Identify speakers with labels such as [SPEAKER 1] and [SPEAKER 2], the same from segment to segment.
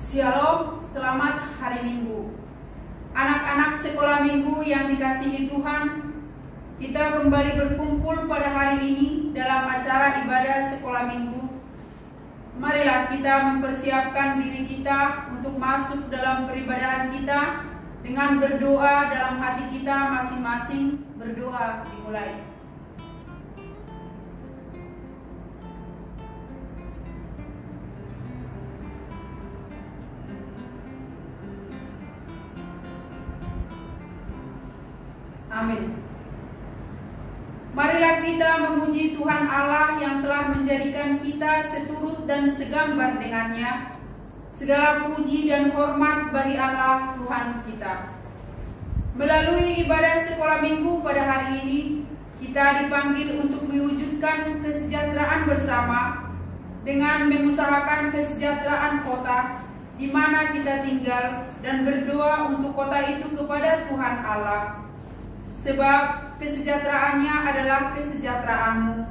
[SPEAKER 1] Shalom, selamat hari Minggu. Anak-anak sekolah minggu yang dikasihi Tuhan, kita kembali berkumpul pada hari ini dalam acara ibadah sekolah minggu. Marilah kita mempersiapkan diri kita untuk masuk dalam peribadahan kita dengan berdoa dalam hati kita masing-masing. Berdoa dimulai. Amin. Marilah kita memuji Tuhan Allah yang telah menjadikan kita seturut dan segambar dengannya. Segala puji dan hormat bagi Allah Tuhan kita. Melalui ibadah sekolah minggu pada hari ini, kita dipanggil untuk mewujudkan kesejahteraan bersama dengan mengusahakan kesejahteraan kota di mana kita tinggal dan berdoa untuk kota itu kepada Tuhan Allah. Sebab kesejahteraannya adalah kesejahteraanmu.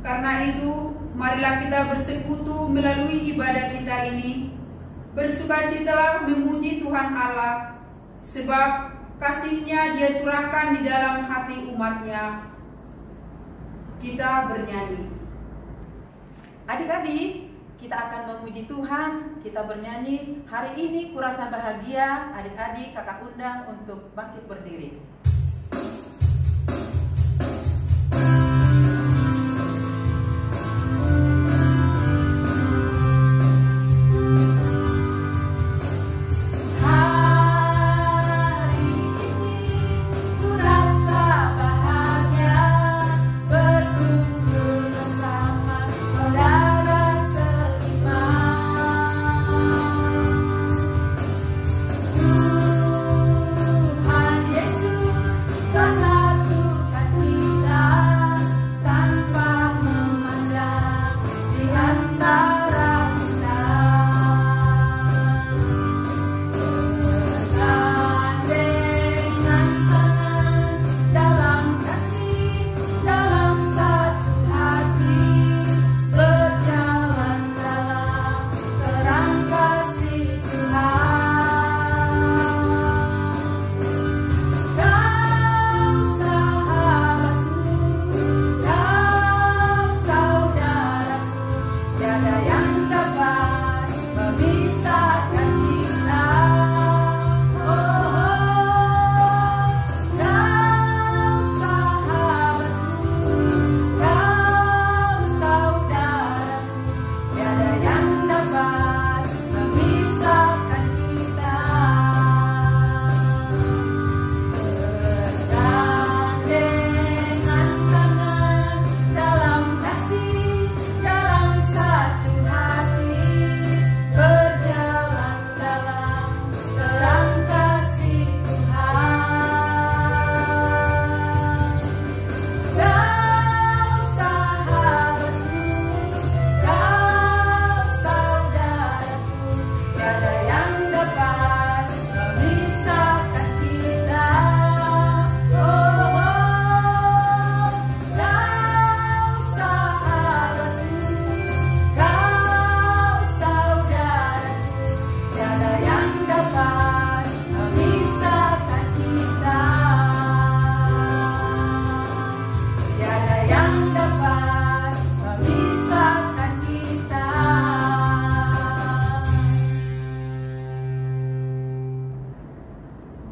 [SPEAKER 1] Karena itu, marilah kita bersekutu melalui ibadah kita ini, bersukacitalah memuji Tuhan Allah, sebab kasih-Nya Dia curahkan di dalam hati umat-Nya. Kita bernyanyi.
[SPEAKER 2] Adik-adik, kita akan memuji Tuhan, kita bernyanyi. Hari ini kurasa bahagia. Adik-adik, kakak undang untuk bangkit berdiri.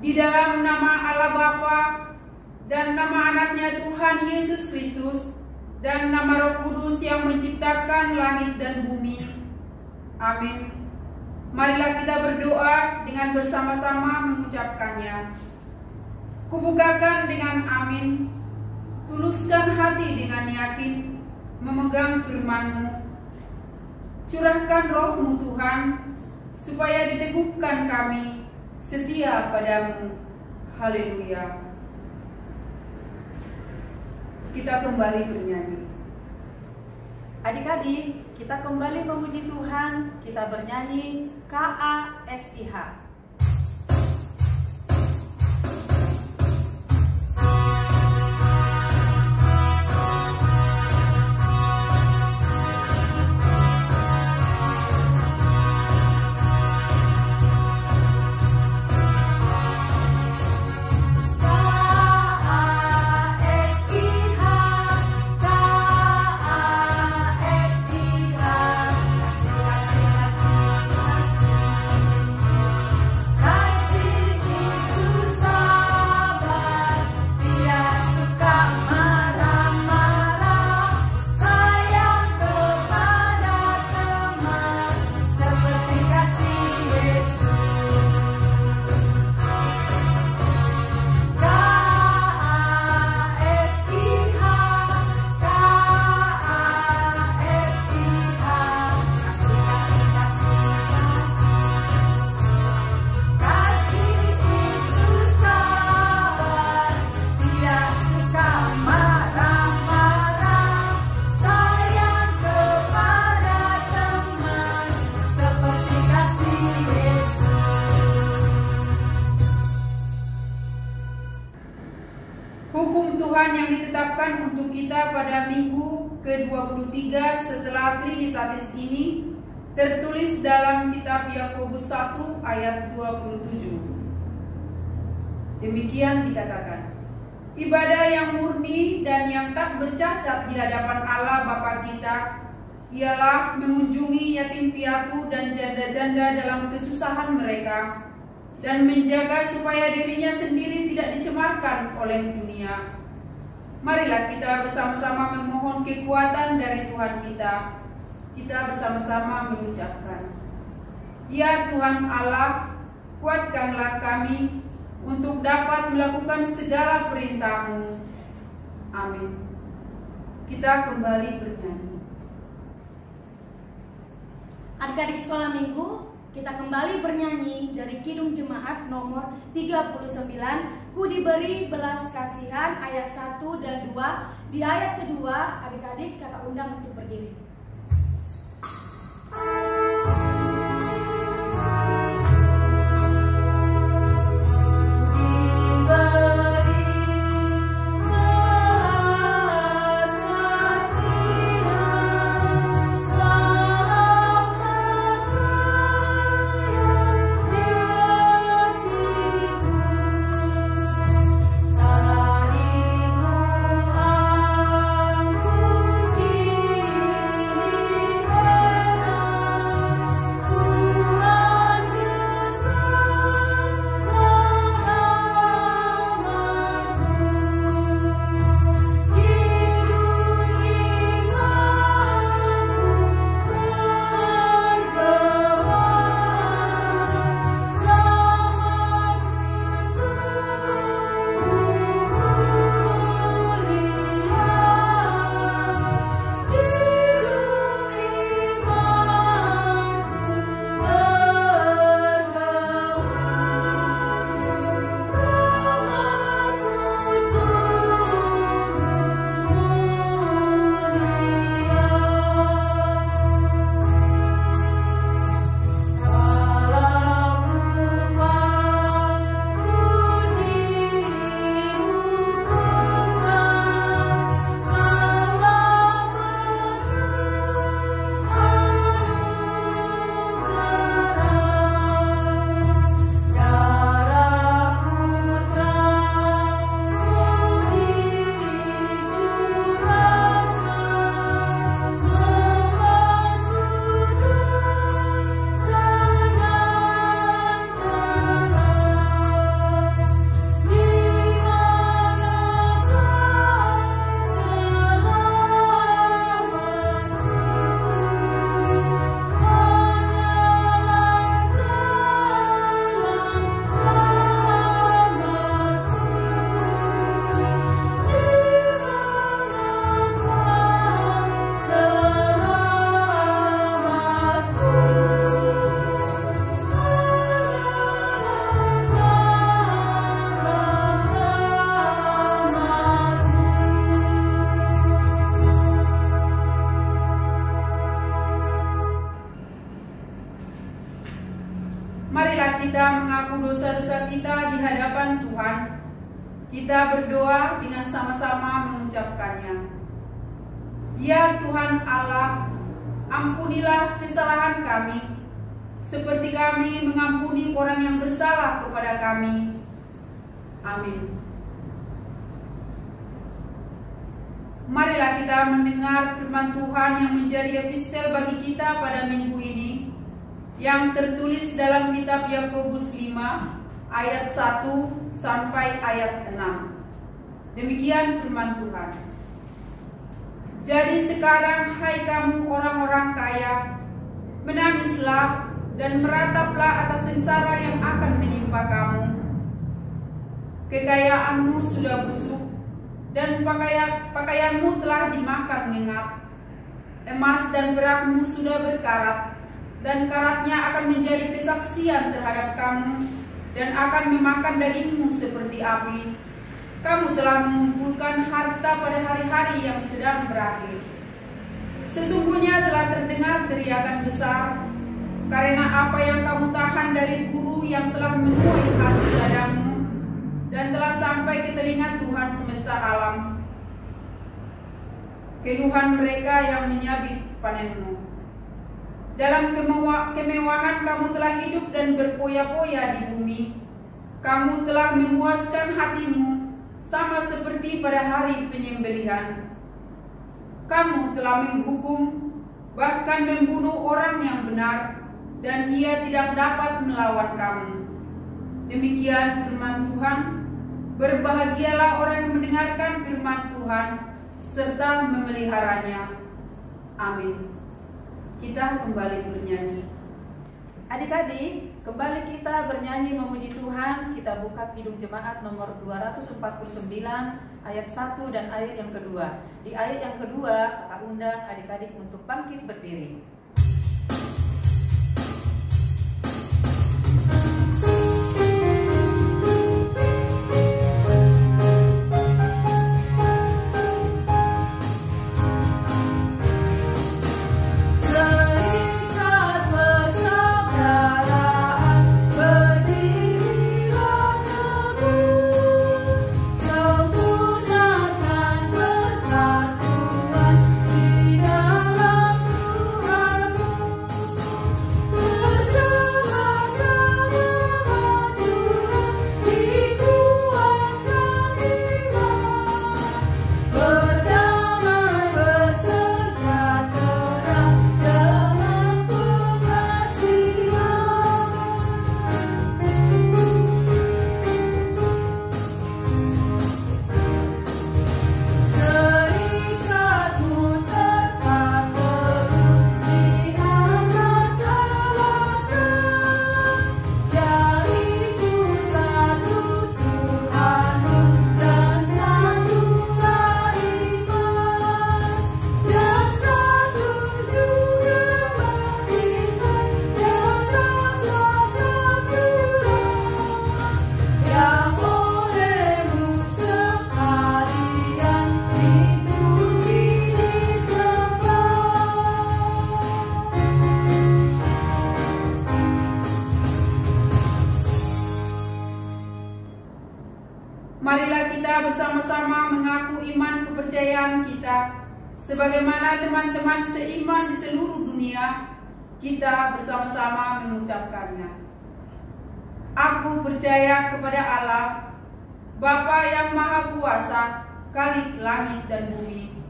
[SPEAKER 1] Di dalam nama Allah Bapa dan nama anaknya Tuhan Yesus Kristus dan nama Roh Kudus yang menciptakan langit dan bumi. Amin. Marilah kita berdoa dengan bersama-sama mengucapkannya. Kubukakan dengan amin. Tuluskan hati dengan yakin memegang firman-Mu. Curahkan Roh-Mu Tuhan supaya diteguhkan kami setia padamu. Haleluya. Kita kembali bernyanyi.
[SPEAKER 2] Adik-adik, kita kembali memuji Tuhan. Kita bernyanyi KASIH.
[SPEAKER 1] Tuhan yang ditetapkan untuk kita pada minggu ke-23 setelah Trinitatis ini tertulis dalam kitab Yakobus 1 ayat 27. Demikian dikatakan, ibadah yang murni dan yang tak bercacat di hadapan Allah Bapa kita ialah mengunjungi yatim piatu dan janda-janda dalam kesusahan mereka dan menjaga supaya dirinya sendiri tidak dicemarkan oleh dunia. Marilah kita bersama-sama memohon kekuatan dari Tuhan kita. Kita bersama-sama mengucapkan, ya Tuhan Allah, kuatkanlah kami untuk dapat melakukan segala perintah-Mu. Amin. Kita kembali bernyanyi.
[SPEAKER 3] Adik-adik sekolah minggu, kita kembali bernyanyi dari Kidung Jemaat nomor 39, Ku diberi belas kasihan, ayat 1 dan 2. Di ayat kedua, adik-adik kakak undang untuk berdiri.
[SPEAKER 1] Marilah kita mengaku dosa-dosa kita di hadapan Tuhan. Kita berdoa dengan sama-sama mengucapkannya. Ya Tuhan Allah, ampunilah kesalahan kami, seperti kami mengampuni orang yang bersalah kepada kami. Amin. Marilah kita mendengar firman Tuhan yang menjadi epistel bagi kita pada minggu ini, yang tertulis dalam kitab Yakobus 5 ayat 1 sampai ayat 6. Demikian firman Tuhan. Jadi sekarang hai kamu orang-orang kaya, menangislah dan merataplah atas sengsara yang akan menimpa kamu. Kekayaanmu sudah busuk dan pakaianmu telah dimakan ngengat. Emas dan perakmu sudah berkarat, dan karatnya akan menjadi kesaksian terhadap kamu dan akan memakan dagingmu seperti api. Kamu telah mengumpulkan harta pada hari-hari yang sedang berakhir. Sesungguhnya telah terdengar teriakan besar, karena apa yang kamu tahan dari guru yang telah menuai hasil ladangmu, dan telah sampai ke telinga Tuhan semesta alam, keluhan mereka yang menyabit panen-Mu. Dalam kemewahan kamu telah hidup dan berpoya-poya di bumi. Kamu telah memuaskan hati-Mu sama seperti pada hari penyembelihan. Kamu telah menghukum, bahkan membunuh orang yang benar, dan ia tidak dapat melawan kamu. Demikian firman Tuhan. Berbahagialah orang yang mendengarkan firman Tuhan serta memeliharanya. Amin. Kita kembali bernyanyi.
[SPEAKER 2] Adik-adik, kembali kita bernyanyi memuji Tuhan. Kita buka Kidung Jemaat nomor 249 ayat 1 dan ayat yang kedua. Di ayat yang kedua, Kakak undang adik-adik untuk bangkit berdiri.
[SPEAKER 1] Marilah kita bersama-sama mengaku iman kepercayaan kita. Sebagaimana teman-teman seiman di seluruh dunia, kita bersama-sama mengucapkannya. Aku percaya kepada Allah, Bapa yang Maha Kuasa, Khalik langit dan bumi.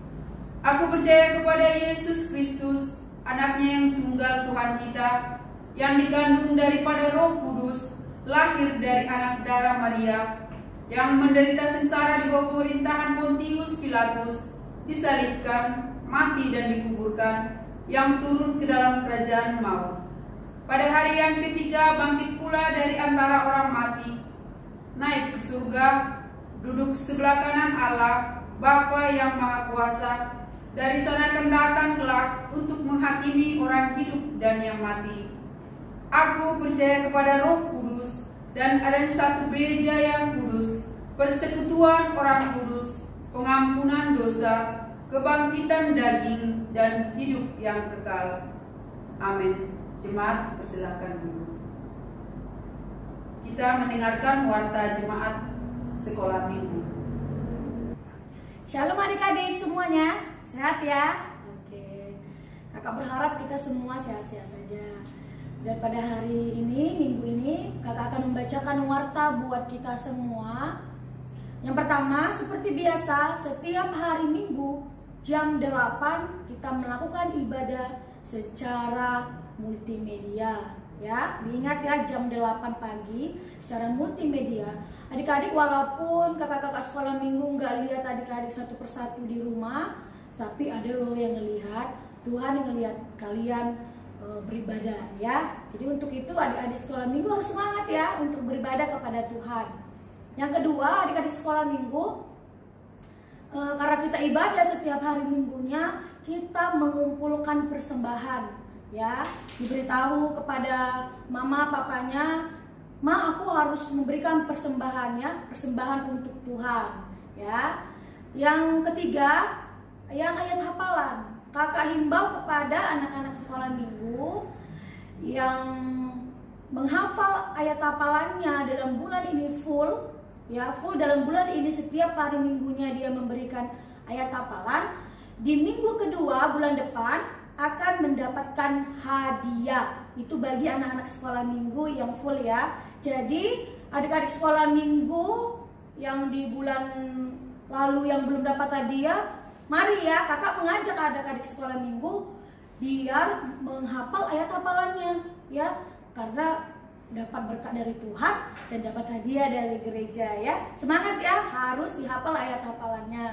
[SPEAKER 1] Aku percaya kepada Yesus Kristus, anaknya yang tunggal Tuhan kita, yang dikandung daripada Roh Kudus, lahir dari anak darah Maria, yang menderita sengsara di bawah pemerintahan Pontius Pilatus, disalibkan, mati dan dikuburkan, yang turun ke dalam kerajaan maut. Pada hari yang ketiga bangkit pula dari antara orang mati, naik ke surga, duduk sebelah kanan Allah, Bapa yang Maha Kuasa. Dari sana akan datang kelak untuk menghakimi orang hidup dan yang mati. Aku percaya kepada Roh Kudus, dan adanya satu gereja yang kudus, persekutuan orang kudus, pengampunan dosa, kebangkitan daging, dan hidup yang kekal. Amin. Jemaat, persilakan dulu. Kita mendengarkan warta jemaat sekolah minggu.
[SPEAKER 3] Shalom adik-adik semuanya, sehat ya? Oke, kakak berharap kita semua sehat-sehat saja. Dan pada hari ini, minggu ini, kakak akan membacakan warta buat kita semua. Yang pertama, seperti biasa, setiap hari Minggu jam 8 kita melakukan ibadah secara multimedia. Ya, diingat ya, jam 8 pagi secara multimedia. Adik-adik, walaupun kakak-kakak sekolah minggu nggak lihat adik-adik satu persatu di rumah, tapi ada loh yang ngelihat, Tuhan yang ngelihat kalian beribadah ya. Jadi untuk itu adik-adik sekolah minggu harus semangat ya untuk beribadah kepada Tuhan. Yang kedua, adik-adik sekolah minggu, karena kita ibadah setiap hari minggunya, kita mengumpulkan persembahan ya. Diberitahu kepada mama papanya, "Ma, aku harus memberikan persembahannya, persembahan untuk Tuhan." Ya. Yang ketiga, yang ayat hafalan. Kakak himbau kepada anak-anak sekolah minggu yang menghafal ayat hafalannya dalam bulan ini full, ya full dalam bulan ini setiap hari minggunya dia memberikan ayat hafalan. Di minggu kedua bulan depan akan mendapatkan hadiah. Itu bagi anak-anak sekolah minggu yang full ya. Jadi adik-adik sekolah minggu yang di bulan lalu yang belum dapat hadiah, mari ya kakak mengajak adik-adik sekolah minggu biar menghafal ayat hafalannya ya, karena dapat berkat dari Tuhan dan dapat hadiah dari gereja ya. Semangat ya, harus dihafal ayat hafalannya.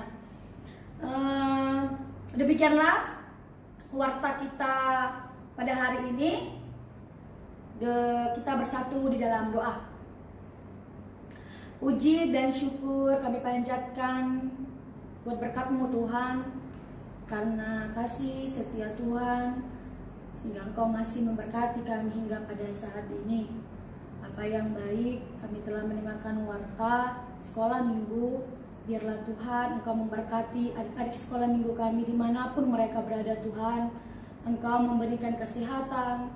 [SPEAKER 3] Demikianlah warta kita pada hari ini. Kita bersatu di dalam doa. Puji dan syukur kami panjatkan buat berkat-Mu Tuhan, karena kasih setia Tuhan sehingga Engkau masih memberkati kami hingga pada saat ini. Apa yang baik, kami telah mendengarkan warta sekolah minggu. Biarlah Tuhan Engkau memberkati adik-adik sekolah minggu kami dimanapun mereka berada Tuhan. Engkau memberikan kesehatan,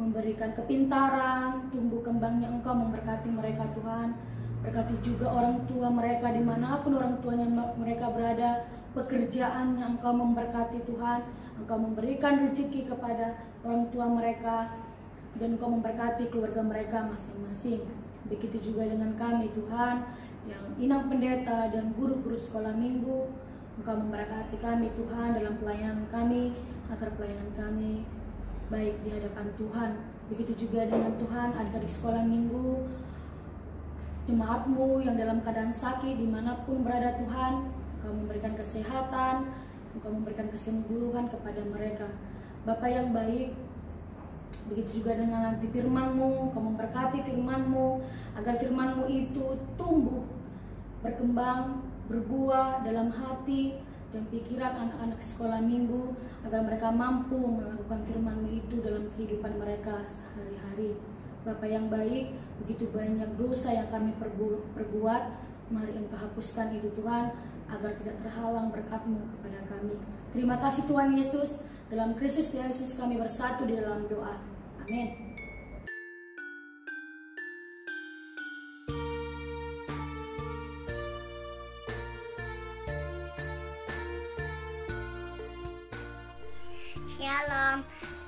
[SPEAKER 3] memberikan kepintaran, tumbuh kembangnya Engkau memberkati mereka Tuhan. Berkati juga orang tua mereka dimanapun orang tuanya mereka berada, pekerjaannya Engkau memberkati Tuhan. Engkau memberikan rezeki kepada orang tua mereka dan Engkau memberkati keluarga mereka masing-masing. Begitu juga dengan kami Tuhan, yang inang pendeta dan guru-guru sekolah minggu. Engkau memberkati kami Tuhan dalam pelayanan kami, agar pelayanan kami baik di hadapan Tuhan. Begitu juga dengan Tuhan adik-adik sekolah minggu, jemaat-Mu yang dalam keadaan sakit dimanapun berada Tuhan. Engkau memberikan kesehatan, Engkau memberikan kesembuhan kepada mereka. Bapa yang baik, begitu juga dengan nanti firman-Mu, Engkau memberkati firman-Mu, agar firman-Mu itu tumbuh, berkembang, berbuah dalam hati dan pikiran anak-anak sekolah minggu, agar mereka mampu melakukan firman-Mu itu dalam kehidupan mereka sehari-hari. Bapa yang baik, begitu banyak dosa yang kami perbuat, mari Engkau hapuskan itu Tuhan, agar tidak terhalang berkat-Mu kepada kami. Terima kasih Tuhan Yesus, dalam Kristus Yesus kami bersatu di dalam doa. Amin.
[SPEAKER 4] Shalom.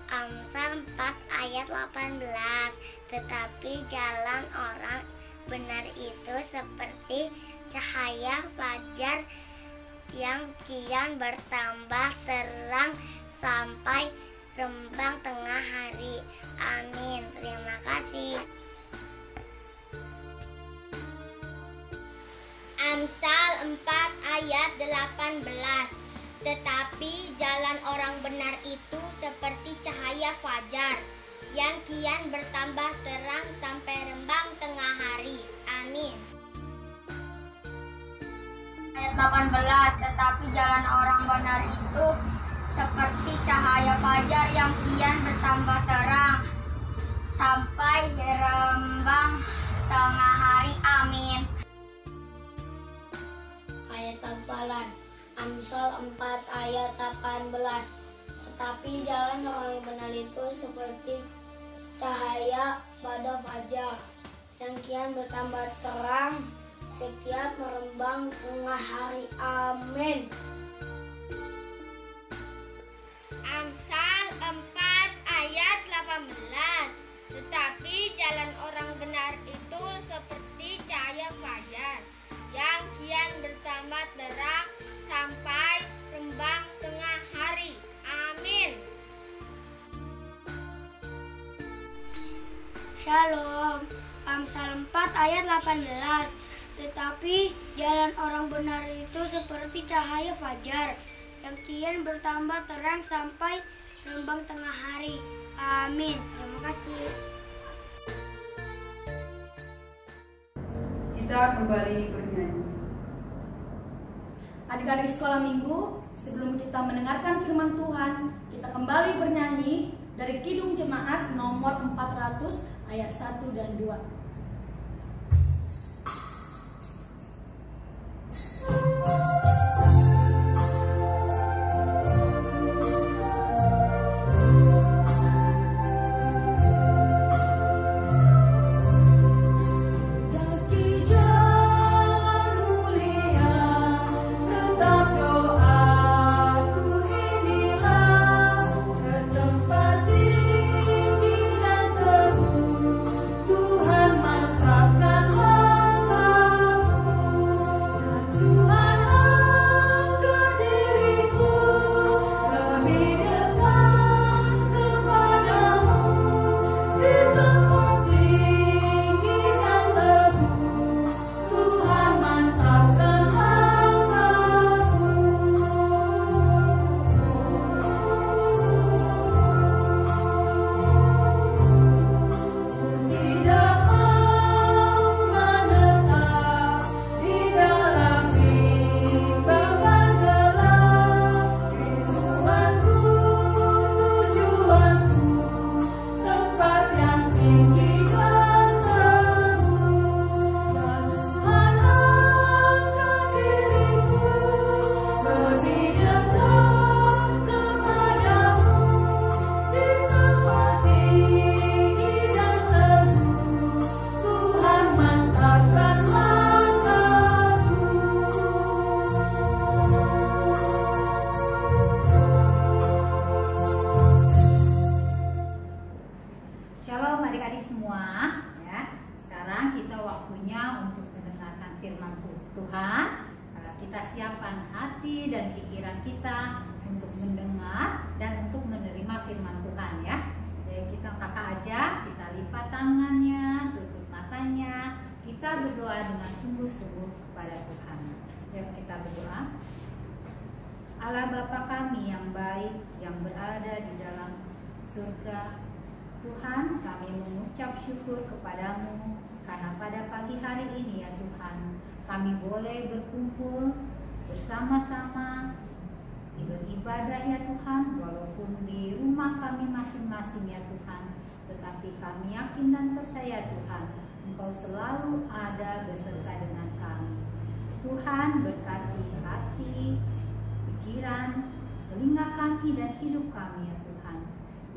[SPEAKER 4] Amsal 4 ayat 18. Tetapi jalan orang benar itu seperti cahaya fajar yang kian bertambah terang sampai rembang tengah hari. Amin. Terima kasih. Amsal 4 ayat 18. Tetapi jalan orang benar itu seperti cahaya fajar yang kian bertambah terang sampai rembang tengah hari. Amin. Ayat 18. Tetapi jalan orang benar itu seperti cahaya fajar yang kian bertambah terang sampai rembang tengah hari. Amin.
[SPEAKER 5] Ayat hafalan Amsal 4 ayat 18. Tetapi jalan orang benar itu seperti cahaya pada fajar yang kian bertambah terang setiap merembang tengah hari. Amin.
[SPEAKER 4] Amsal 4 ayat 18. Tetapi jalan orang benar itu seperti cahaya fajar yang kian bertambah terang sampai rembang tengah hari. Amin.
[SPEAKER 5] Shalom. Amsal 4 ayat 18. Tetapi jalan orang benar itu seperti cahaya fajar yang kian bertambah terang sampai rembang tengah hari. Amin. Terima kasih.
[SPEAKER 1] Kita kembali bernyanyi.
[SPEAKER 3] Adik-adik sekolah minggu, sebelum kita mendengarkan firman Tuhan, kita kembali bernyanyi dari Kidung Jemaat nomor 400 ayat 1 dan 2.
[SPEAKER 5] Kaki
[SPEAKER 6] dan pikiran kita untuk mendengar dan untuk menerima firman Tuhan ya. Jadi kita kakak aja, kita lipat tangannya, tutup matanya, kita berdoa dengan sungguh-sungguh kepada Tuhan. Yuk kita berdoa. Allah Bapa kami yang baik, yang berada di dalam surga, Tuhan, kami mengucap syukur kepadamu karena pada pagi hari ini ya Tuhan, kami boleh berkumpul bersama-sama beribadah ya Tuhan, walaupun di rumah kami masing-masing ya Tuhan, tetapi kami yakin dan percaya Tuhan, Engkau selalu ada beserta dengan kami. Tuhan, berkati hati, pikiran, telinga kami dan hidup kami ya Tuhan.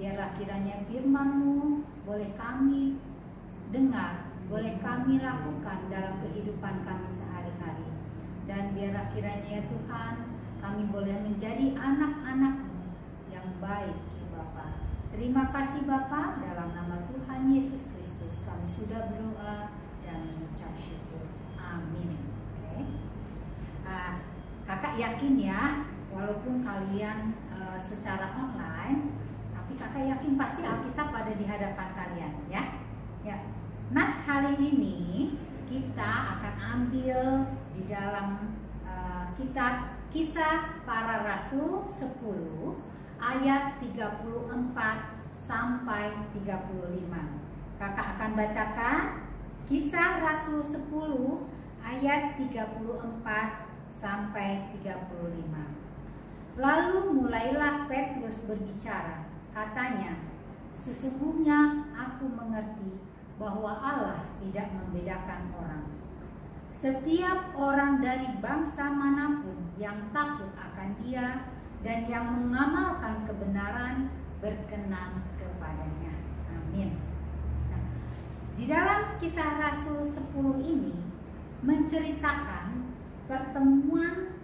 [SPEAKER 6] Biarlah kiranya firman-Mu boleh kami dengar, boleh kami lakukan dalam kehidupan kami sehari-hari. Dan biarlah kiranya ya Tuhan, kami boleh menjadi anak-anak-Mu yang baik ya Bapa. Terima kasih Bapa, dalam nama Tuhan Yesus Kristus kami sudah berdoa dan mengucap syukur. Amin. Okay. Kakak yakin ya, walaupun kalian secara online, tapi kakak yakin pasti Alkitab ada di hadapan kalian ya. Ya. Nah, hari ini kita akan ambil di dalam kitab Kisah Para Rasul 10 ayat 34 sampai 35. Kakak akan bacakan Kisah Rasul 10 ayat 34 sampai 35. Lalu mulailah Petrus berbicara. Katanya, "Sesungguhnya aku mengerti bahwa Allah tidak membedakan orang. Setiap orang dari bangsa manapun yang takut akan Dia dan yang mengamalkan kebenaran berkenan kepadanya." Amin. Nah, di dalam Kisah Rasul 10 ini menceritakan pertemuan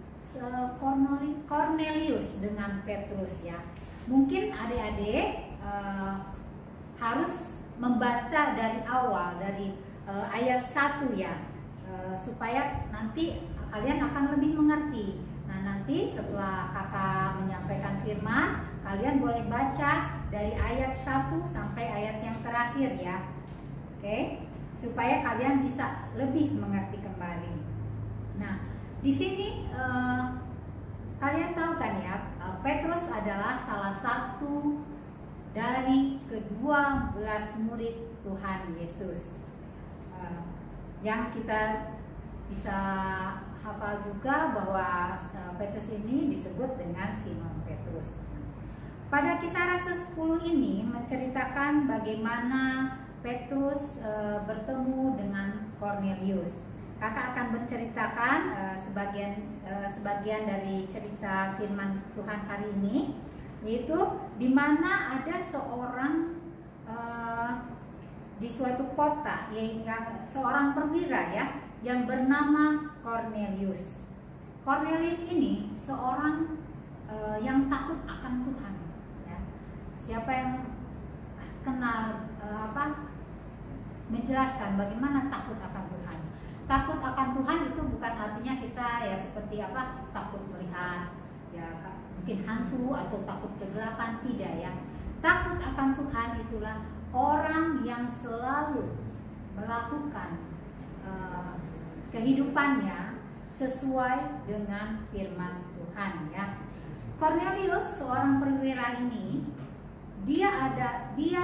[SPEAKER 6] Cornelius dengan Petrus ya. Mungkin adik-adik harus membaca dari awal, dari ayat 1 ya, supaya nanti kalian akan lebih mengerti. Nah, nanti setelah kakak menyampaikan firman, kalian boleh baca dari ayat 1 sampai ayat yang terakhir ya. Oke, supaya kalian bisa lebih mengerti kembali. Nah, di sini kalian tahu kan ya, Petrus adalah salah satu dari ke-12 murid Tuhan Yesus. Yang kita bisa hafal juga bahwa Petrus ini disebut dengan Simon Petrus. Pada Kisah Rasul 10 ini menceritakan bagaimana Petrus bertemu dengan Cornelius. Kakak akan menceritakan sebagian dari cerita firman Tuhan hari ini, yaitu di mana ada seorang di suatu kota, yaitu seorang perwira ya, yang bernama Cornelius. Cornelius ini seorang yang takut akan Tuhan. Ya. Siapa yang kenal menjelaskan bagaimana takut akan Tuhan? Takut akan Tuhan itu bukan artinya kita ya seperti takut melihat ya mungkin hantu atau takut kegelapan, tidak ya. Takut akan Tuhan itulah orang yang selalu melakukan kehidupannya sesuai dengan firman Tuhan ya. Cornelius, seorang perwira ini, dia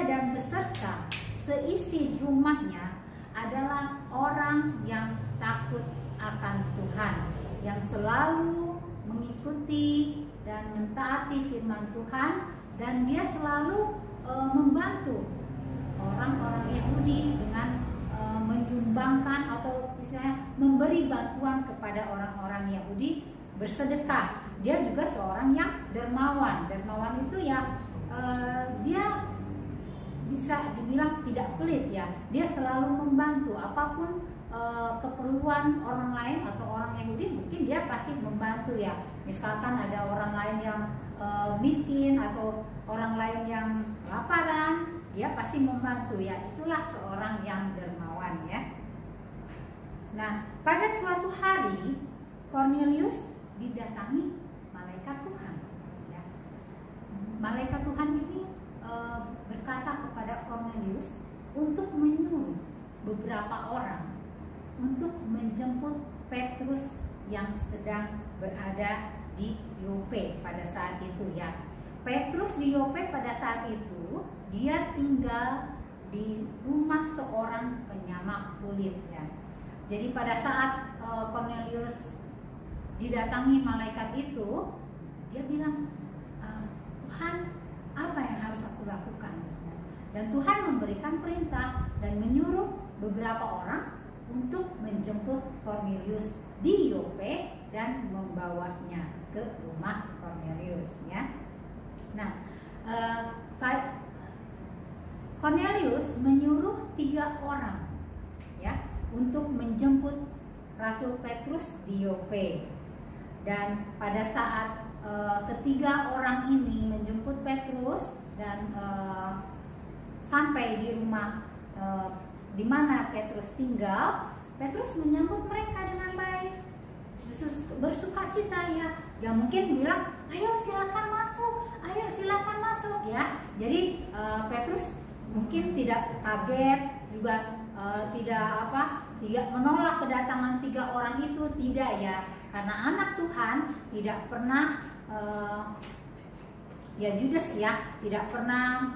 [SPEAKER 6] dan beserta seisi rumahnya adalah orang yang takut akan Tuhan, yang selalu mengikuti dan mentaati firman Tuhan, dan dia selalu membantu orang-orang Yahudi dengan menyumbangkan atau misalnya memberi bantuan kepada orang-orang Yahudi, bersedekah. Dia juga seorang yang dermawan. Dermawan itu ya dia bisa dibilang tidak pelit ya. Dia selalu membantu apapun keperluan orang lain atau orang Yahudi, mungkin dia pasti membantu ya. Misalkan ada orang lain yang miskin atau orang lain yang kelaparan, dia pasti membantu ya. Itulah seorang yang dermawan ya. Nah, pada suatu hari Cornelius didatangi malaikat Tuhan. Ya. Malaikat Tuhan ini berkata kepada Cornelius untuk menyuruh beberapa orang untuk menjemput Petrus yang sedang berada di Yope pada saat itu ya. Petrus di Yope pada saat itu dia tinggal di rumah seorang penyamak kulit ya. Jadi pada saat Cornelius didatangi malaikat itu, dia bilang, Tuhan, apa yang harus aku lakukan? Dan Tuhan memberikan perintah dan menyuruh beberapa orang untuk menjemput Cornelius di Yope dan membawanya ke rumah Cornelius ya. Nah, Cornelius menyuruh 3 orang ya untuk menjemput Rasul Petrus di Yope. Dan pada saat ketiga orang ini menjemput Petrus dan sampai di rumah di mana Petrus tinggal, Petrus menyambut mereka dengan baik, bersukacita ya. Ya mungkin bilang, ayo silakan masuk ya. Jadi Petrus mungkin tidak kaget juga, tidak menolak kedatangan 3 orang itu, tidak ya. Karena anak Tuhan tidak pernah ya Judas ya, tidak pernah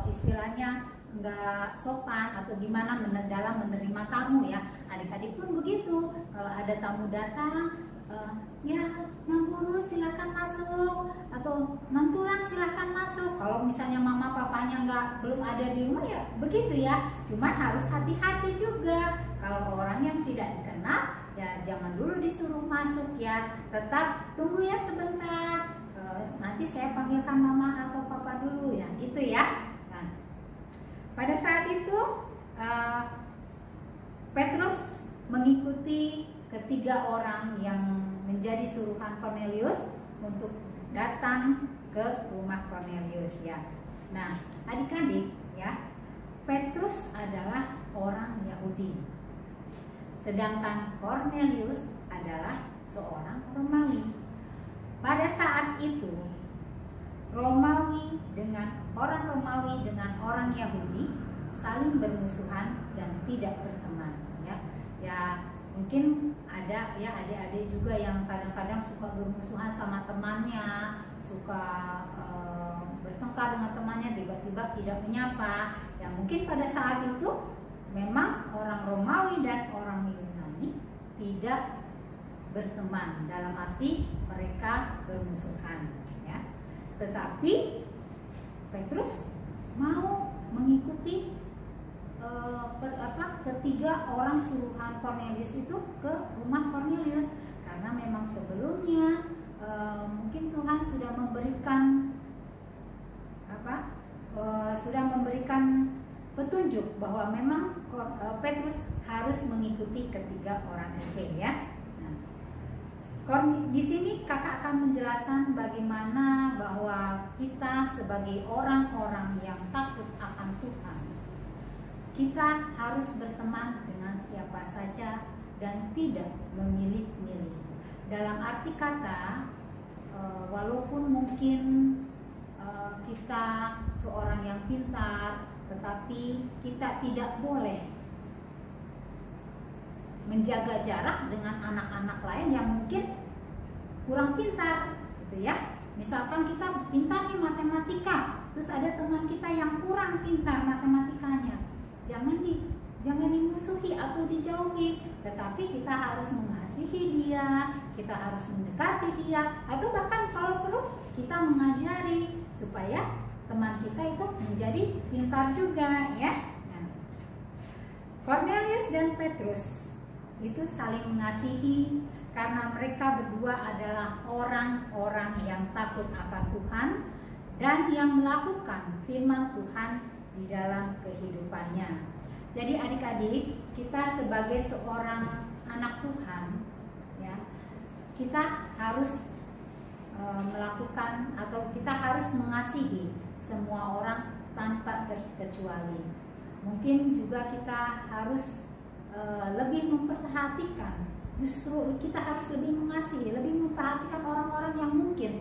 [SPEAKER 6] istilahnya nggak sopan atau gimana dalam menerima tamu ya. Adik-adik pun begitu, kalau ada tamu datang, ya Nang Guru silakan masuk, atau Nang Tulang silakan masuk. Kalau misalnya mama papanya belum ada di rumah ya begitu ya. Cuman harus hati-hati juga. Kalau orang yang tidak dikenal ya jangan dulu disuruh masuk ya. Tetap tunggu ya sebentar. Nanti saya panggilkan mama atau papa dulu ya, gitu ya. Nah, pada saat itu Petrus mengikuti ketiga orang yang menjadi suruhan Cornelius untuk datang ke rumah Cornelius ya. Nah, adik-adik ya, Petrus adalah orang Yahudi, sedangkan Cornelius adalah seorang Romawi. Pada saat itu Romawi dengan orang Yahudi saling bermusuhan dan tidak berteman ya. Ya mungkin ada ya adik-adik juga yang kadang-kadang suka bermusuhan sama temannya, suka bertengkar dengan temannya, tiba-tiba tidak menyapa. Ya mungkin pada saat itu memang orang Romawi dan orang Yunani tidak berteman, dalam arti mereka bermusuhan ya. Tetapi Petrus mau mengikuti ketiga orang suruhan Cornelius itu ke rumah Cornelius, karena memang sebelumnya mungkin Tuhan sudah memberikan petunjuk bahwa memang Petrus harus mengikuti ketiga orang itu ya. Di sini kakak akan menjelaskan bagaimana bahwa kita sebagai orang-orang yang takut akan Tuhan, kita harus berteman dengan siapa saja dan tidak memilih-milih. Dalam arti kata, walaupun mungkin kita seorang yang pintar, tetapi kita tidak boleh menjaga jarak dengan anak-anak lain yang mungkin kurang pintar gitu ya. Misalkan kita pintar di matematika, terus ada teman kita yang kurang pintar matematikanya, jangan dimusuhi atau dijauhi, tetapi kita harus mengasihi dia, kita harus mendekati dia, atau bahkan kalau perlu kita mengajari supaya teman kita itu menjadi pintar juga ya. Nah, Cornelius dan Petrus itu saling mengasihi karena mereka berdua adalah orang-orang yang takut akan Tuhan dan yang melakukan firman Tuhan di dalam kehidupannya. Jadi adik-adik, kita sebagai seorang anak Tuhan ya, kita harus melakukan atau kita harus mengasihi semua orang tanpa terkecuali. Mungkin juga kita harus lebih memperhatikan justru kita harus lebih mengasihi, lebih memperhatikan orang-orang yang mungkin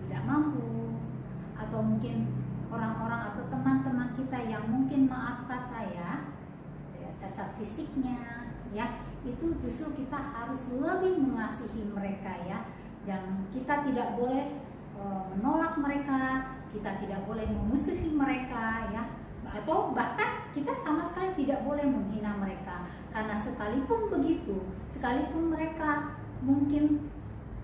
[SPEAKER 6] tidak mampu, atau mungkin orang-orang atau teman-teman kita yang mungkin maaf kata ya cacat fisiknya ya, itu justru kita harus lebih mengasihi mereka ya. Dan kita tidak boleh menolak mereka, kita tidak boleh memusuhi mereka ya, atau bahkan kita sama sekali tidak boleh menghina mereka, karena sekalipun begitu, sekalipun mereka mungkin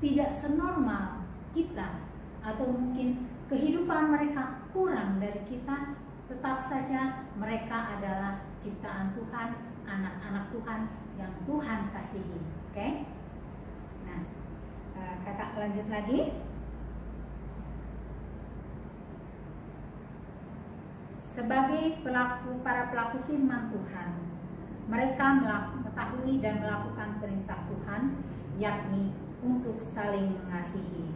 [SPEAKER 6] tidak senormal kita, atau mungkin kehidupan mereka kurang dari kita, tetap saja mereka adalah ciptaan Tuhan, anak-anak Tuhan yang Tuhan kasihi. Oke? Nah, kakak lanjut lagi. Sebagai para pelaku firman Tuhan, mereka mengetahui dan melakukan perintah Tuhan, yakni untuk saling mengasihi.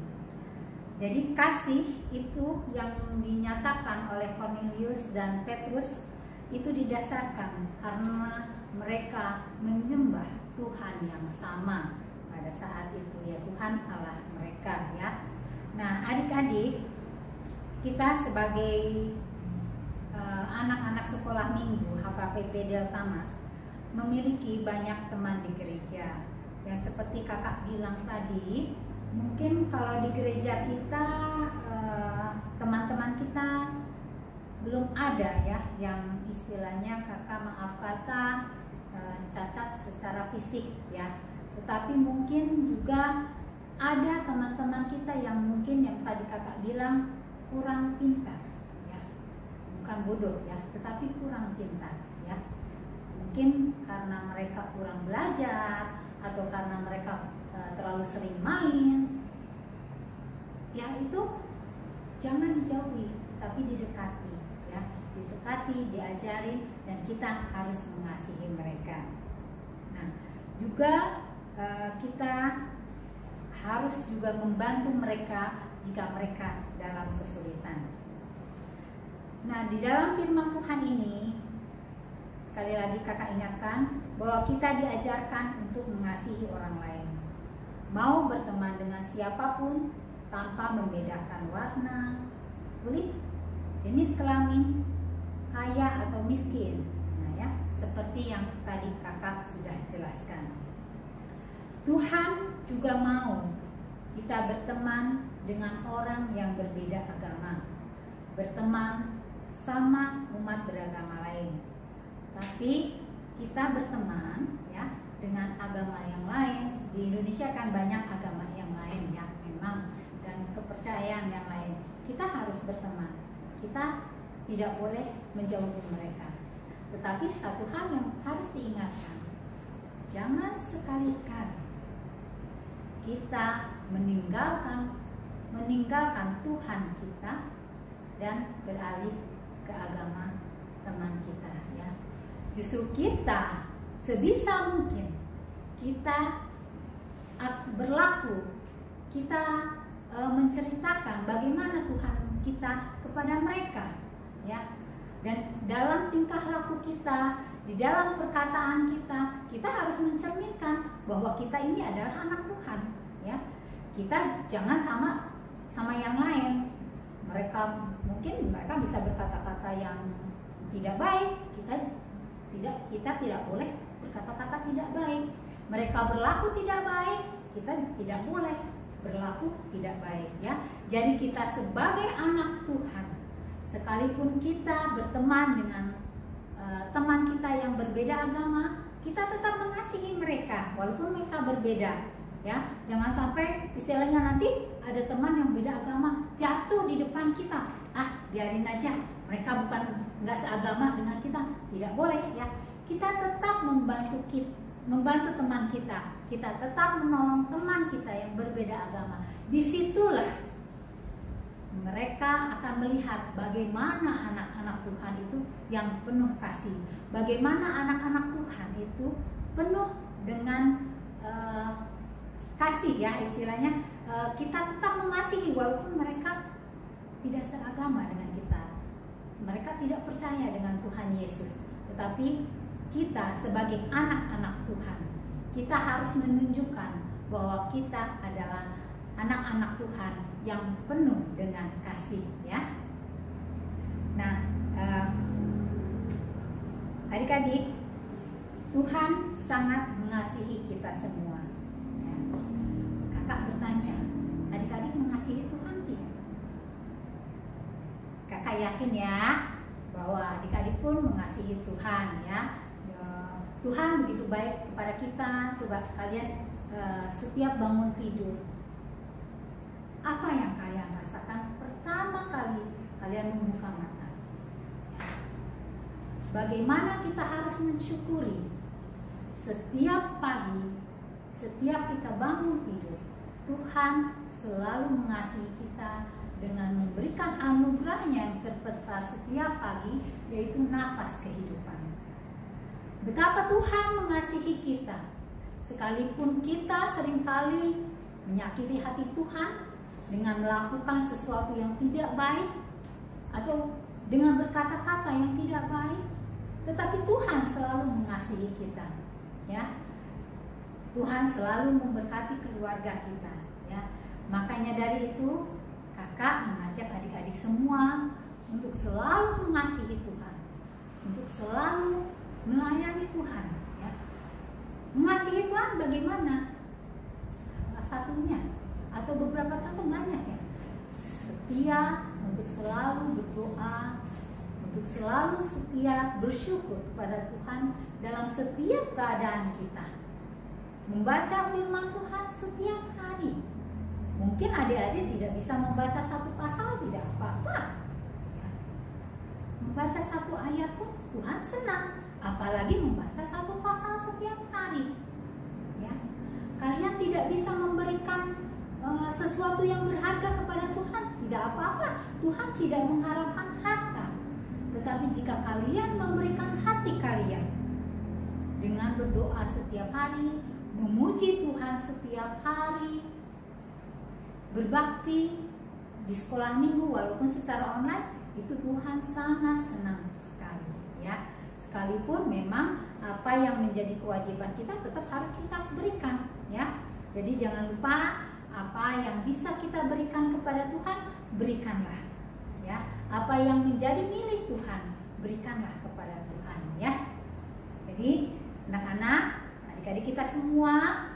[SPEAKER 6] Jadi kasih itu yang dinyatakan oleh Cornelius dan Petrus itu didasarkan karena mereka menyembah Tuhan yang sama pada saat itu, ya Tuhan Allah mereka ya. Nah, adik-adik, kita sebagai anak-anak sekolah minggu HKPP Delta Mas memiliki banyak teman di gereja. Yang seperti kakak bilang tadi, mungkin kalau di gereja kita teman-teman kita belum ada ya yang istilahnya kakak maaf kata cacat secara fisik ya, tetapi mungkin juga ada teman-teman kita yang mungkin yang tadi kakak bilang kurang pintar ya, bukan bodoh ya, tetapi kurang pintar ya, mungkin karena mereka kurang belajar atau karena mereka terlalu sering main ya, itu jangan dijauhi tapi didekati ya, didekati, diajari, dan kita harus mengasihi mereka. Nah, juga kita harus juga membantu mereka jika mereka dalam kesulitan. Nah, di dalam firman Tuhan ini sekali lagi kakak ingatkan bahwa kita diajarkan untuk mengasihi orang lain, mau berteman dengan siapapun tanpa membedakan warna, kulit, jenis kelamin, kaya atau miskin. Nah ya, seperti yang tadi kakak sudah jelaskan. Tuhan juga mau kita berteman dengan orang yang berbeda agama, berteman sama umat beragama lain. Tapi kita berteman ya dengan agama yang lain. Di Indonesia kan banyak agama yang lain ya memang, dan kepercayaan yang lain. Kita harus berteman. Kita tidak boleh menjauhi mereka. Tetapi satu hal yang harus diingatkan, jangan sekali-kali kita meninggalkan Tuhan kita dan beralih ke agama teman kita ya. Justru kita sebisa mungkin kita berlaku, kita menceritakan bagaimana Tuhan kita kepada mereka ya, dan dalam tingkah laku kita, di dalam perkataan kita, kita harus mencerminkan bahwa kita ini adalah anak Tuhan ya. Kita jangan sama yang lain. Mungkin mereka bisa berkata-kata yang tidak baik, kita tidak boleh berkata-kata tidak baik. Mereka berlaku tidak baik, kita tidak boleh berlaku tidak baik ya. Jadi kita sebagai anak Tuhan, sekalipun kita berteman dengan teman kita yang berbeda agama, kita tetap mengasihi mereka walaupun mereka berbeda ya. Jangan sampai istilahnya nanti ada teman yang beda agama jatuh di depan kita, biarin aja, mereka nggak seagama dengan kita. Tidak boleh ya. Kita tetap membantu teman kita, kita tetap menolong teman kita yang berbeda agama. Disitulah mereka akan melihat bagaimana anak-anak Tuhan itu yang penuh kasih, bagaimana anak-anak Tuhan itu penuh dengan kasih ya, istilahnya kita tetap mengasihi walaupun mereka tidak seagama dengan kita, mereka tidak percaya dengan Tuhan Yesus, tetapi kita sebagai anak-anak Tuhan, kita harus menunjukkan bahwa kita adalah anak-anak Tuhan yang penuh dengan kasih, ya. Nah, adik-adik, Tuhan sangat mengasihi kita semua. Ya. Kakak bertanya, adik-adik mengasihi Tuhan tidak? Kakak yakin ya bahwa adik-adik pun mengasihi Tuhan, ya. Tuhan begitu baik kepada kita. Coba kalian setiap bangun tidur, apa yang kalian rasakan pertama kali kalian membuka mata? Bagaimana kita harus mensyukuri setiap pagi, setiap kita bangun tidur, Tuhan selalu mengasihi kita dengan memberikan anugerahnya yang terpesat setiap pagi, yaitu nafas kehidupan. Betapa Tuhan mengasihi kita, sekalipun kita seringkali menyakiti hati Tuhan dengan melakukan sesuatu yang tidak baik atau dengan berkata-kata yang tidak baik, tetapi Tuhan selalu mengasihi kita, ya. Tuhan selalu memberkati keluarga kita, ya. Makanya dari itu kakak mengajak adik-adik semua untuk selalu mengasihi Tuhan, untuk selalu melayani Tuhan, ya. Mengasihi Tuhan bagaimana? Salah satunya atau beberapa contoh banyak, ya. Setia untuk selalu berdoa, untuk selalu setia bersyukur kepada Tuhan dalam setiap keadaan kita. Membaca firman Tuhan setiap hari. Mungkin adik-adik tidak bisa membaca satu pasal, tidak apa-apa. Membaca satu ayat pun Tuhan senang, apalagi membaca satu pasal setiap hari. Ya. Kalian tidak bisa memberikan sesuatu yang berharga kepada Tuhan, tidak apa-apa. Tuhan tidak mengharapkan harta. Tetapi jika kalian memberikan hati kalian dengan berdoa setiap hari, memuji Tuhan setiap hari, berbakti di sekolah minggu walaupun secara online, itu Tuhan sangat senang sekali, ya. Sekalipun memang apa yang menjadi kewajiban kita tetap harus kita berikan, ya. Jadi jangan lupa apa yang bisa kita berikan kepada Tuhan, berikanlah, ya. Apa yang menjadi milik Tuhan, berikanlah kepada Tuhan, ya. Jadi anak-anak, adik-adik kita semua,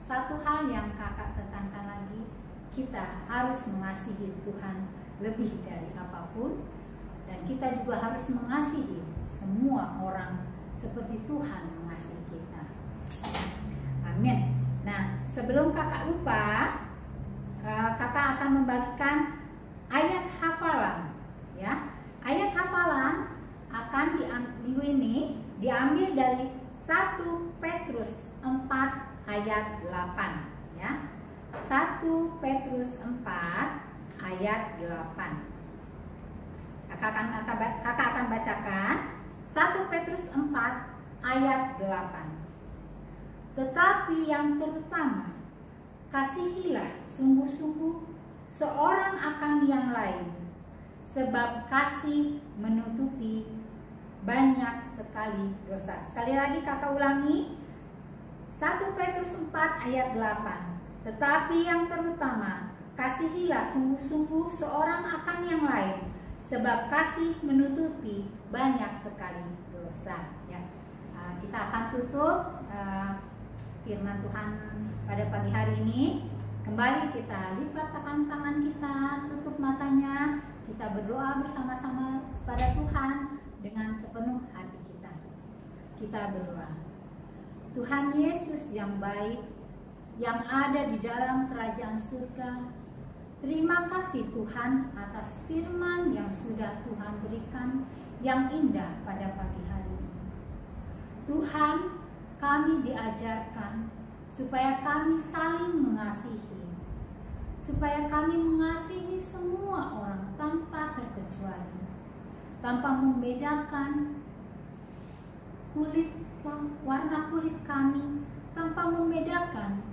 [SPEAKER 6] satu hal yang kakak tekankan lagi, kita harus mengasihi Tuhan lebih dari apapun, dan kita juga harus mengasihi semua orang seperti Tuhan mengasihi kita. Amin. Nah, sebelum kakak lupa, kakak akan membagikan ayat hafalan, ya. Ayat hafalan akan minggu ini diambil dari 1 Petrus 4 ayat 8, ya. 1 Petrus 4 ayat 8. Kakak akan bacakan 1 Petrus 4 ayat 8. Tetapi yang terutama, kasihilah sungguh-sungguh seorang akan yang lain, sebab kasih menutupi banyak sekali dosa. Sekali lagi kakak ulangi, 1 Petrus 4 ayat 8. Tetapi yang terutama, kasihilah sungguh-sungguh seorang akan yang lain, sebab kasih menutupi banyak sekali dosa, ya. Kita akan tutup firman Tuhan pada pagi hari ini. Kembali kita lipat tangan kita, tutup matanya, kita berdoa bersama-sama pada Tuhan dengan sepenuh hati kita. Kita berdoa. Tuhan Yesus yang baik, yang ada di dalam kerajaan surga, terima kasih Tuhan atas firman yang sudah Tuhan berikan yang indah pada pagi hari ini. Tuhan, kami diajarkan supaya kami saling mengasihi, supaya kami mengasihi semua orang tanpa terkecuali, tanpa membedakan warna kulit kami, tanpa membedakan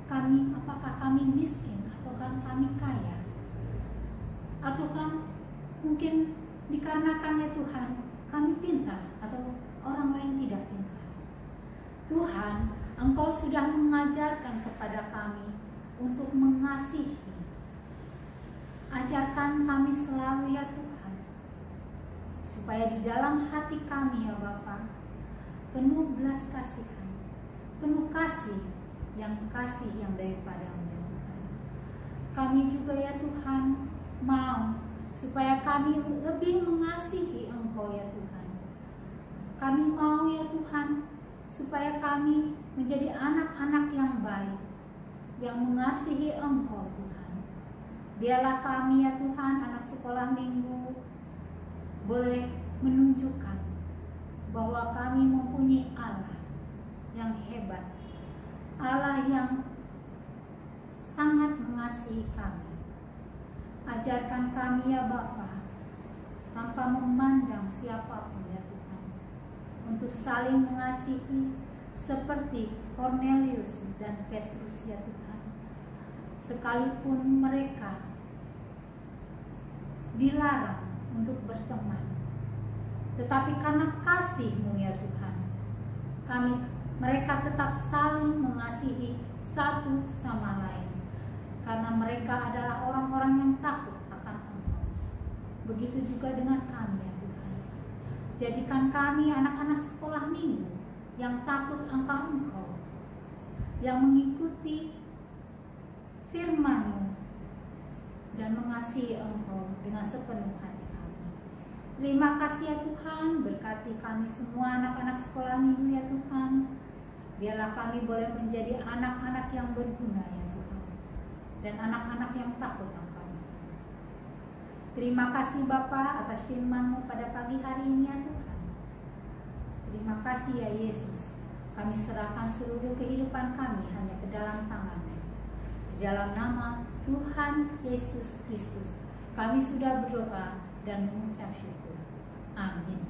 [SPEAKER 6] apakah kami miskin ataukah kami kaya, ataukah mungkin dikarenakannya Tuhan kami pintar atau orang lain tidak. sudah mengajarkan kepada kami untuk mengasihi. Ajarkan kami selalu ya Tuhan, supaya di dalam hati kami ya Bapa, penuh belas kasihan, penuh kasih yang daripada-Mu ya Tuhan. Kami juga ya Tuhan mau supaya kami lebih mengasihi Engkau ya Tuhan. Kami mau ya Tuhan supaya kami menjadi anak-anak yang baik, yang mengasihi Engkau Tuhan. Biarlah kami ya Tuhan, anak sekolah minggu, boleh menunjukkan bahwa kami mempunyai Allah yang hebat, Allah yang sangat mengasihi kami. Ajarkan kami ya Bapa, tanpa memandang siapapun ya Tuhan, untuk saling mengasihi seperti Cornelius dan Petrus ya Tuhan. Sekalipun mereka dilarang untuk berteman, tetapi karena kasih-Mu ya Tuhan, mereka tetap saling mengasihi satu sama lain, karena mereka adalah orang-orang yang takut akan Engkau. Begitu juga dengan kami ya Tuhan. Jadikan kami anak-anak sekolah minggu yang takut akan Engkau, yang mengikuti firman-Mu dan mengasihi Engkau dengan sepenuh hati kami. Terima kasih ya Tuhan, berkati kami semua anak-anak sekolah minggu ya Tuhan. Biarlah kami boleh menjadi anak-anak yang berguna ya Tuhan, dan anak-anak yang takut Engkau. Terima kasih Bapa atas firman-Mu pada pagi hari ini ya Tuhan. Terima kasih ya Yesus. Kami serahkan seluruh kehidupan kami hanya ke dalam tangan-Mu. Di dalam nama Tuhan Yesus Kristus, kami sudah berdoa dan mengucap syukur. Amin.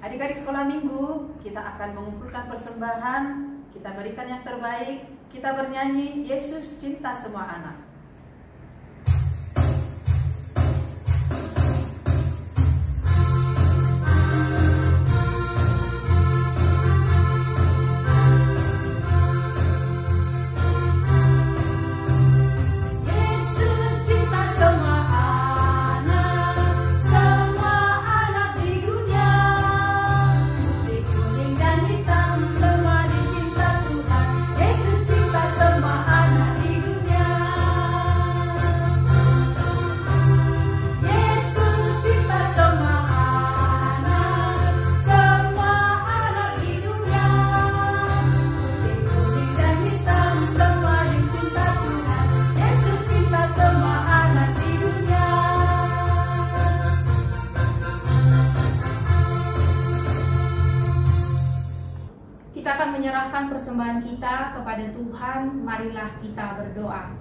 [SPEAKER 2] Adik-adik sekolah minggu, kita akan mengumpulkan persembahan, kita berikan yang terbaik, kita bernyanyi Yesus cinta semua anak.
[SPEAKER 1] Kita akan menyerahkan persembahan kita kepada Tuhan. Marilah kita berdoa.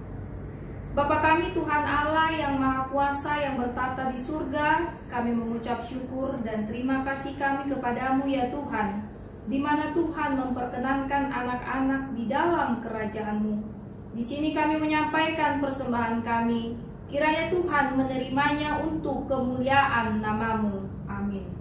[SPEAKER 1] Bapa kami Tuhan Allah yang Maha Kuasa yang bertata di surga, kami mengucap syukur dan terima kasih kami kepadamu ya Tuhan, di mana Tuhan memperkenankan anak-anak di dalam kerajaan-Mu. Di sini kami menyampaikan persembahan kami, kiranya Tuhan menerimanya untuk kemuliaan nama-Mu. Amin.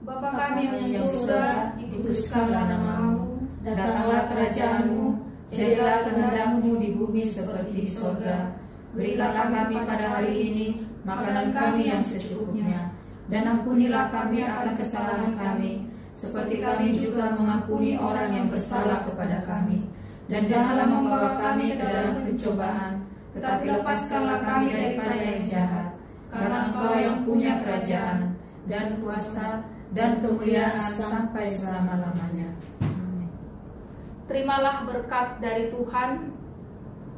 [SPEAKER 1] Bapa kami yang di surga, dikuduskanlah nama-Mu, datanglah kerajaan-Mu, jadilah kehendak-Mu di bumi seperti di surga. Berikanlah kami pada hari ini makanan kami yang secukupnya, dan ampunilah kami akan kesalahan kami, seperti kami juga mengampuni orang yang bersalah kepada kami. Dan janganlah membawa kami ke dalam pencobaan, tetapi lepaskanlah kami daripada yang jahat, karena Engkau yang punya kerajaan, dan kuasa, dan kemuliaan sampai selama-lamanya. Amin. Terimalah berkat dari Tuhan.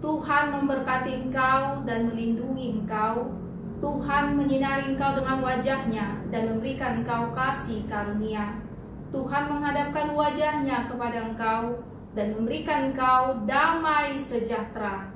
[SPEAKER 1] Tuhan memberkati engkau dan melindungi engkau. Tuhan menyinari engkau dengan wajah-Nya dan memberikan engkau kasih karunia. Tuhan menghadapkan wajah-Nya kepada engkau dan memberikan engkau damai sejahtera.